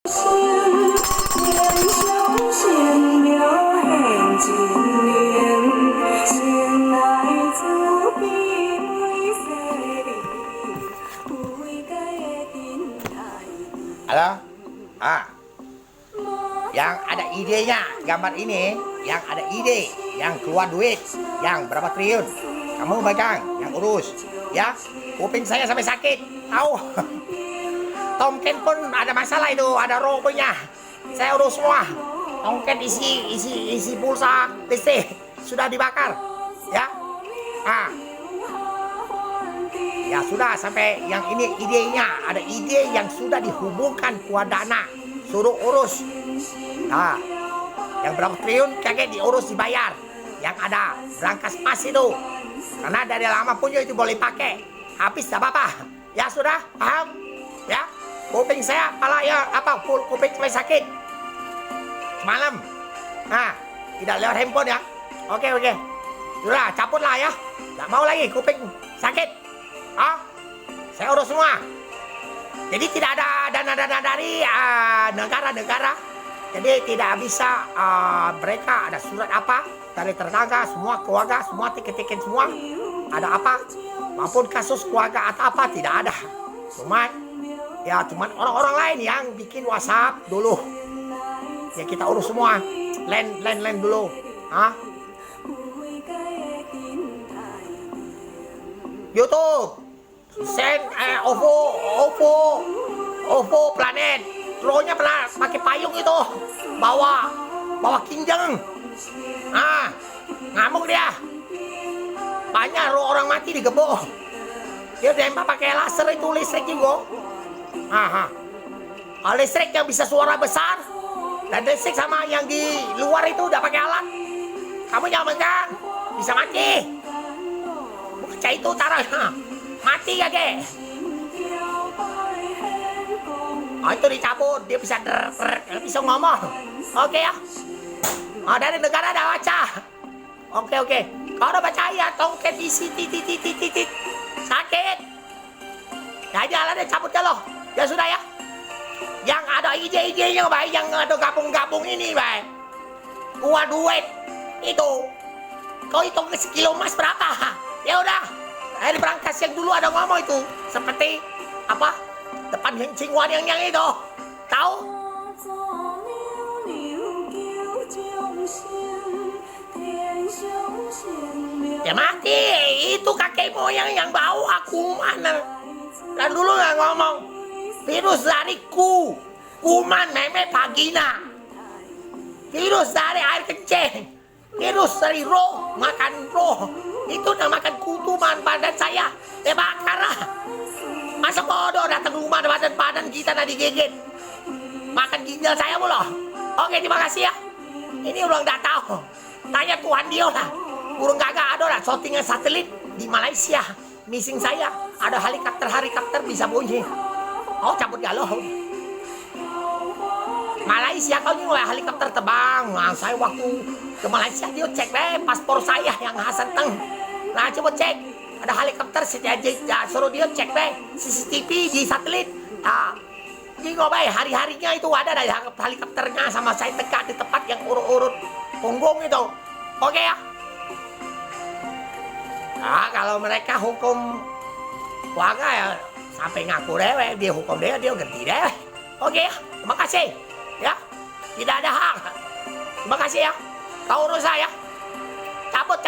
Halo? Yang ada idenya gambar ini, yang ada ide, yang keluar duit, yang berapa triliun, kamu pegang, yang urus, ya. Kuping saya sampai sakit, tahu? Tom Ken pun ada masalah itu, ada robohnya. Saya urus semua. Tom Ken isi pulsa listrik sudah dibakar, ya. Ya sudah, sampai yang ini idenya, ada ide yang sudah dihubungkan kuat dana, suruh urus. Nah, yang berapa triliun kaget diurus dibayar. Yang ada berangkas pas itu, karena dari lama punya itu boleh pakai, habis tak apa-apa. Ya sudah, paham? Ya, kuping saya, kepala ya kuping saya sakit semalam. Nah, tidak lewat handphone ya. Oke. Sudah, cabutlah ya. Nggak mau lagi kuping sakit. Saya urus semua. Jadi tidak ada dana-dana dari negara-negara. Jadi tidak bisa mereka ada surat apa dari tetangga, semua keluarga, semua tiket-tiket semua. Ada apa? Maupun kasus keluarga atau apa tidak ada. Cuman orang-orang lain yang bikin WhatsApp dulu. Ya kita urus semua. Land dulu. YouTube. Send OVO planet. Rohnya pernah pakai payung itu. Bawa kinjeng. Ngamuk dia. Banyak roh orang mati digebuk. Dia tembak pakai laser itu, listrik juga. Listrik yang bisa suara besar. Dan listrik sama yang di luar itu udah pakai alat. Kamu jangan megang. Bisa mati. Baca itu taruh. Mati kagak? Itu dicabut, dia bisa bisa ngomong. Oke ya. Dari negara ada baca. Oke. Kau udah baca ya, tongket isi titik. Sakit. Jadi alatnya cabut kalau. Ya sudah ya. Yang ada ide-idenya baik, yang ada gabung-gabung ini baik. Gua duit itu. Kau hitung sekilo emas berapa? Ya udah. Di berangkas yang dulu ada ngomong itu seperti apa depan Cingwan yang itu tahu ya mati itu kakek moyang yang bawa kuman dan dulu nggak ngomong virus dari kuman meme vagina, virus dari air kencing, virus dari roh makan roh. Itu udah makan kutuman badan saya. Bakar lah. Masa bodoh datang rumah badan kita tadi digigit. Makan ginjal saya mulu. Oke, terima kasih ya. Ini udah nggak tahu. Tanya Tuhan dia lah. Burung gagak ada lah. Shootingan satelit di Malaysia. Missing saya. Ada helikopter bisa bunyi. Cabut galau. Malaysia kau ini helikopter terbang. Nah, saya waktu ke Malaysia dia cek paspor saya yang Hasan Teng. Nah coba cek ada helikopter suruh dia cek CCTV di satelit. Ini hari-harinya itu ada helikopternya sama saya tegak di tempat yang urut-urut punggung itu. Oke ya. Kalau mereka hukum warga ya sampai ngaku dewe, dia hukum dia ganti dewe. Oke ya, terima kasih. Ya, tidak ada hak. Terima kasih ya. Kau urus saya. Cabut.